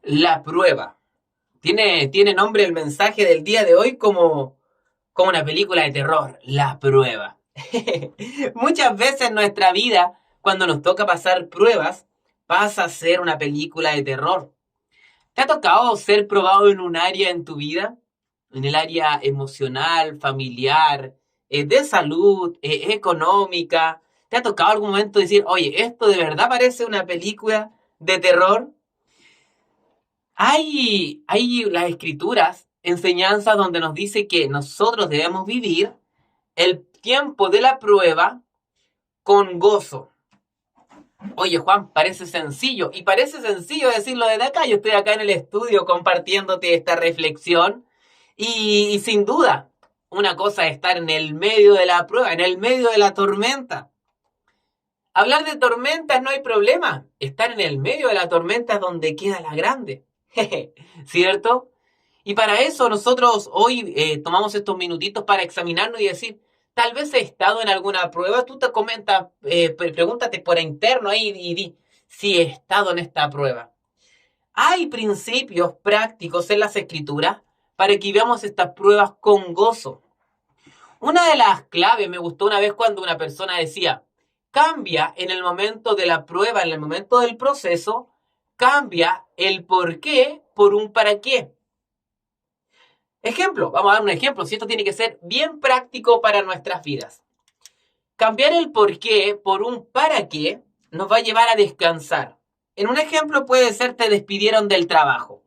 La prueba. Tiene nombre el mensaje del día de hoy como una película de terror. La prueba. Muchas veces en nuestra vida, cuando nos toca pasar pruebas, pasa a ser una película de terror. ¿Te ha tocado ser probado en un área en tu vida? En el área emocional, familiar, de salud, económica. ¿Te ha tocado algún momento decir, oye, esto de verdad parece una película de terror? Hay las escrituras, enseñanzas donde nos dice que nosotros debemos vivir el tiempo de la prueba con gozo. Oye, Juan, parece sencillo, y parece sencillo decirlo desde acá. Yo estoy acá en el estudio compartiéndote esta reflexión, y sin duda, una cosa es estar en el medio de la prueba, en el medio de la tormenta. Hablar de tormentas no hay problema. Estar en el medio de la tormenta es donde queda la grande. ¿Cierto? Y para eso nosotros hoy tomamos estos minutitos para examinarnos y decir, tal vez he estado en alguna prueba, tú te comentas, pregúntate por interno ahí y di, si he estado en esta prueba. Hay principios prácticos en las escrituras para que veamos estas pruebas con gozo. Una de las claves me gustó una vez cuando una persona decía, cambia en el momento de la prueba, en el momento del proceso, cambia el por qué por un para qué. Ejemplo, vamos a dar un ejemplo, si esto tiene que ser bien práctico para nuestras vidas. Cambiar el por qué por un para qué nos va a llevar a descansar. En un ejemplo puede ser te despidieron del trabajo.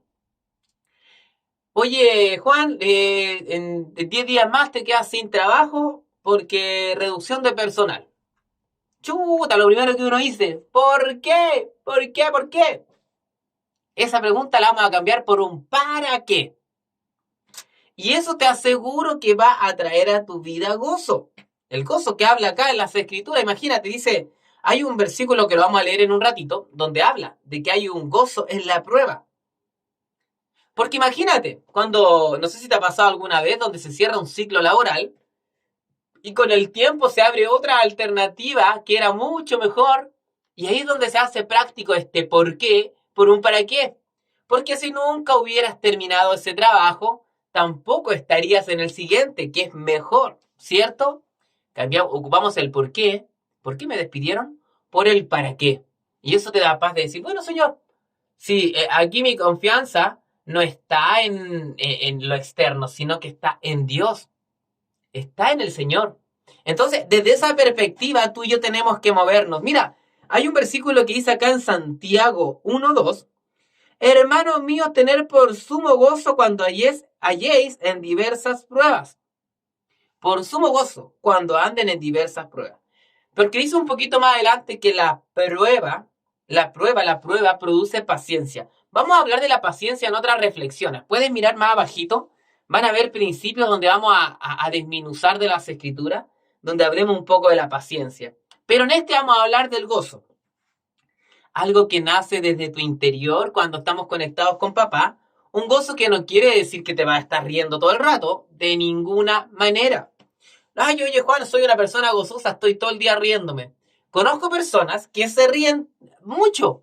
Oye, Juan, en 10 días más te quedas sin trabajo porque reducción de personal. Chuta, lo primero que uno dice, ¿por qué? ¿Por qué? ¿Por qué? Esa pregunta la vamos a cambiar por un ¿para qué? Y eso te aseguro que va a traer a tu vida gozo. El gozo que habla acá en las escrituras, imagínate, dice, hay un versículo que lo vamos a leer en un ratito, donde habla de que hay un gozo en la prueba. Porque imagínate, cuando, no sé si te ha pasado alguna vez, donde se cierra un ciclo laboral y con el tiempo se abre otra alternativa que era mucho mejor, y ahí es donde se hace práctico este por qué, por un para qué. Porque si nunca hubieras terminado ese trabajo, tampoco estarías en el siguiente, que es mejor, ¿cierto? Ocupamos el por qué me despidieron, por el para qué. Y eso te da paz de decir, bueno, señor, sí, aquí mi confianza no está en lo externo, sino que está en Dios, está en el Señor. Entonces, desde esa perspectiva, tú y yo tenemos que movernos. Mira, hay un versículo que dice acá en Santiago 1:2. Hermanos míos, tener por sumo gozo cuando halléis en diversas pruebas. Por sumo gozo cuando anden en diversas pruebas. Porque dice un poquito más adelante que la prueba produce paciencia. Vamos a hablar de la paciencia en otras reflexiones. Pueden mirar más abajito. Van a ver principios donde vamos a desminuzar de las escrituras, donde hablemos un poco de la paciencia. Pero en este vamos a hablar del gozo. Algo que nace desde tu interior cuando estamos conectados con papá. Un gozo que no quiere decir que te vas a estar riendo todo el rato, de ninguna manera. Ay, oye, Juan, soy una persona gozosa, estoy todo el día riéndome. Conozco personas que se ríen mucho.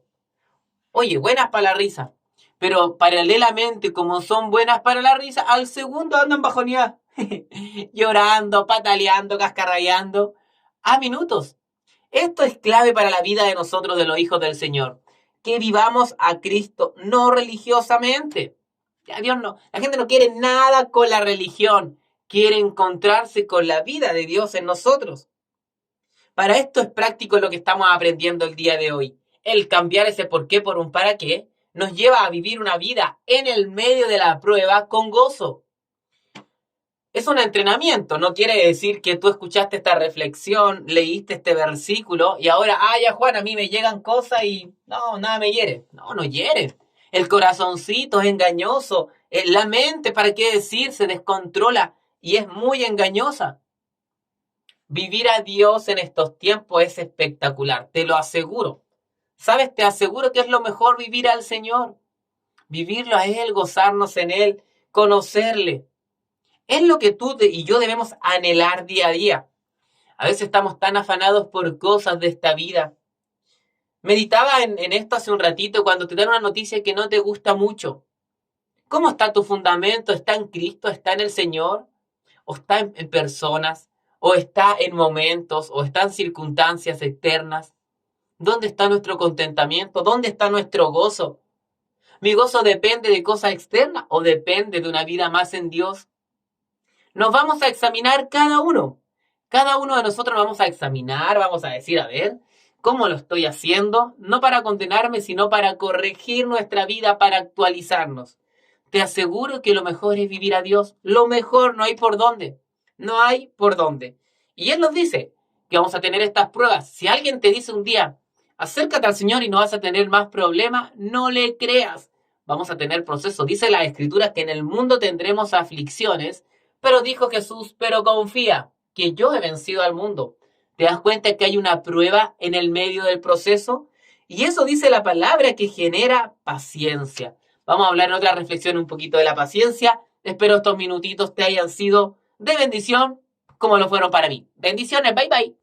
Oye, buenas para la risa. Pero paralelamente, como son buenas para la risa, al segundo andan bajoneadas. Llorando, pataleando, cascarrayando. A minutos. Esto es clave para la vida de nosotros, de los hijos del Señor. Que vivamos a Cristo, no religiosamente. Ya Dios no, la gente no quiere nada con la religión, quiere encontrarse con la vida de Dios en nosotros. Para esto es práctico lo que estamos aprendiendo el día de hoy. El cambiar ese por qué por un para qué nos lleva a vivir una vida en el medio de la prueba con gozo. Es un entrenamiento, no quiere decir que tú escuchaste esta reflexión, leíste este versículo y ahora, ya Juan, a mí me llegan cosas y no, nada me hiere. No, no hiere. El corazoncito es engañoso, la mente, ¿para qué decir? Se descontrola y es muy engañosa. Vivir a Dios en estos tiempos es espectacular, te lo aseguro. ¿Sabes? Te aseguro que es lo mejor vivir al Señor. Vivirlo a Él, gozarnos en Él, conocerle. Es lo que tú y yo debemos anhelar día a día. A veces estamos tan afanados por cosas de esta vida. Meditaba en esto hace un ratito cuando te dan una noticia que no te gusta mucho. ¿Cómo está tu fundamento? ¿Está en Cristo? ¿Está en el Señor? ¿O está en personas? ¿O está en momentos? ¿O está en circunstancias externas? ¿Dónde está nuestro contentamiento? ¿Dónde está nuestro gozo? ¿Mi gozo depende de cosas externas o depende de una vida más en Dios? Nos vamos a examinar cada uno. Cada uno de nosotros vamos a examinar, vamos a decir, a ver, ¿cómo lo estoy haciendo? No para condenarme, sino para corregir nuestra vida, para actualizarnos. Te aseguro que lo mejor es vivir a Dios. Lo mejor, no hay por dónde. No hay por dónde. Y Él nos dice que vamos a tener estas pruebas. Si alguien te dice un día, acércate al Señor y no vas a tener más problemas, no le creas. Vamos a tener procesos. Dice la Escritura que en el mundo tendremos aflicciones, pero dijo Jesús, pero confía que yo he vencido al mundo. ¿Te das cuenta que hay una prueba en el medio del proceso? Y eso dice la palabra que genera paciencia. Vamos a hablar en otra reflexión un poquito de la paciencia. Espero estos minutitos te hayan sido de bendición como lo fueron para mí. Bendiciones, bye bye.